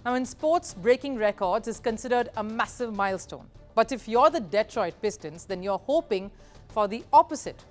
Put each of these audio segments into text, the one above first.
Now, in sports, breaking records is considered a massive milestone. But if you're the Detroit Pistons, then you're hoping for the opposite.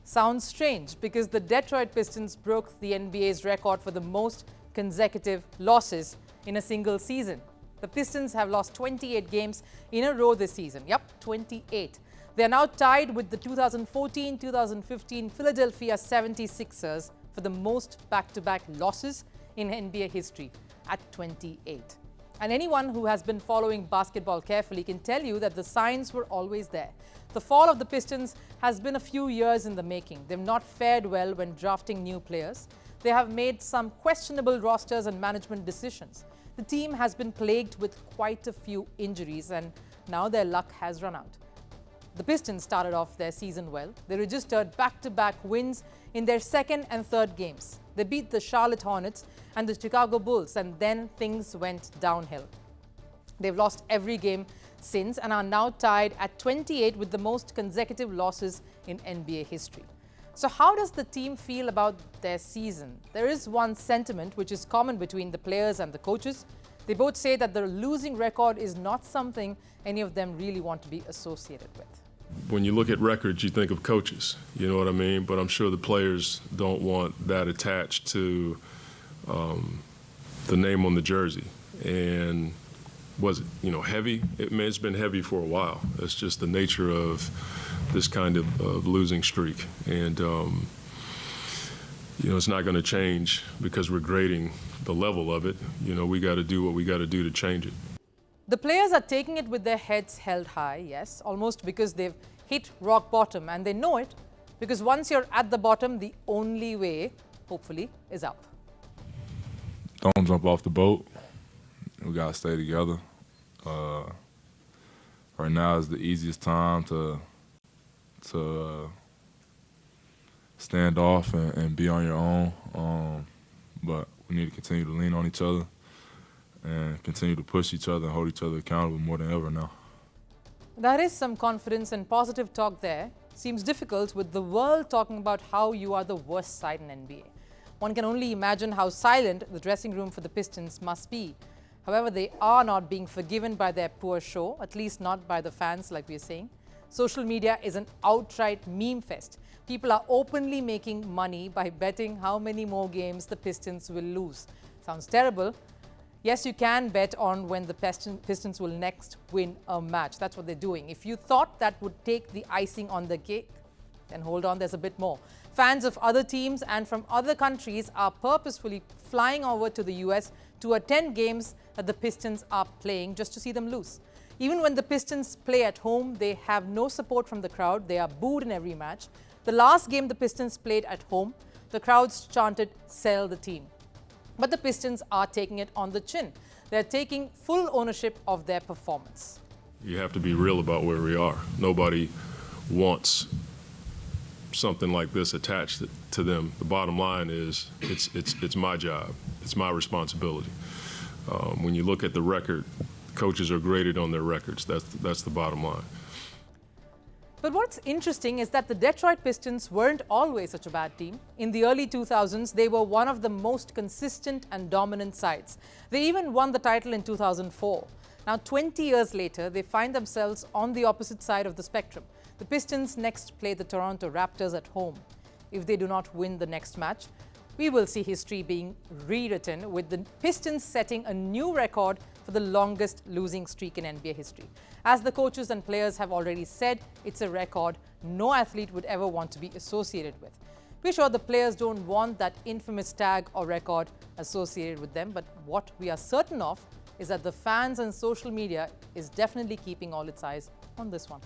Sounds strange because the Detroit Pistons broke the NBA's record for the most consecutive losses in a single season. The Pistons have lost 28 games in a row this season. Yep, 28. They are now tied with the 2014-2015 Philadelphia 76ers for the most back-to-back losses in NBA history at 28. And anyone who has been following basketball carefully can tell you that the signs were always there. The fall of the Pistons has been a few years in the making. They've not fared well when drafting new players. They have made some questionable rosters and management decisions. The team has been plagued with quite a few injuries, and now their luck has run out. The Pistons started off their season well. They registered back-to-back wins in their second and third games. They beat the Charlotte Hornets and the Chicago Bulls, and then things went downhill. They've lost every game since and are now tied at 28 with the most consecutive losses in NBA history. So how does the team feel about their season? There is one sentiment which is common between the players and the coaches. They both say that the losing record is not something any of them really want to be associated with. When you look at records, you think of coaches, you know what I mean? But I'm sure the players don't want that attached to the name on the jersey. And was it, heavy? It's been heavy for a while. That's just the nature of this kind of losing streak. And, it's not going to change because we're grading the level of it. We got to do what we got to do to change it. The players are taking it with their heads held high, yes, almost because they've hit rock bottom, and they know it because once you're at the bottom, the only way, hopefully, is up. Don't jump off the boat. We got to stay together. Right now is the easiest time to stand off and be on your own, but we need to continue to lean on each other and continue to push each other and hold each other accountable more than ever now. There is some confidence and positive talk there. Seems difficult with the world talking about how you are the worst side in NBA. One can only imagine how silent the dressing room for the Pistons must be. However, they are not being forgiven by their poor show, at least not by the fans like we are saying. Social media is an outright meme fest. People are openly making money by betting how many more games the Pistons will lose. Sounds terrible. Yes, you can bet on when the Pistons will next win a match. That's what they're doing. If you thought that would take the icing on the cake, then hold on, there's a bit more. Fans of other teams and from other countries are purposefully flying over to the US to attend games that the Pistons are playing just to see them lose. Even when the Pistons play at home, they have no support from the crowd. They are booed in every match. The last game the Pistons played at home, the crowds chanted, "Sell the team." But the Pistons are taking it on the chin. They're taking full ownership of their performance. You have to be real about where we are. Nobody wants something like this attached to them. The bottom line is it's my job. It's my responsibility. When you look at the record, coaches are graded on their records. That's the bottom line. But what's interesting is that the Detroit Pistons weren't always such a bad team. In the early 2000s, they were one of the most consistent and dominant sides. They even won the title in 2004. Now, 20 years later, they find themselves on the opposite side of the spectrum. The Pistons next play the Toronto Raptors at home. If they do not win the next match, we will see history being rewritten, with the Pistons setting a new record for the longest losing streak in NBA history. As the coaches and players have already said, it's a record no athlete would ever want to be associated with. We're sure the players don't want that infamous tag or record associated with them, but what we are certain of is that the fans and social media is definitely keeping all its eyes on this one.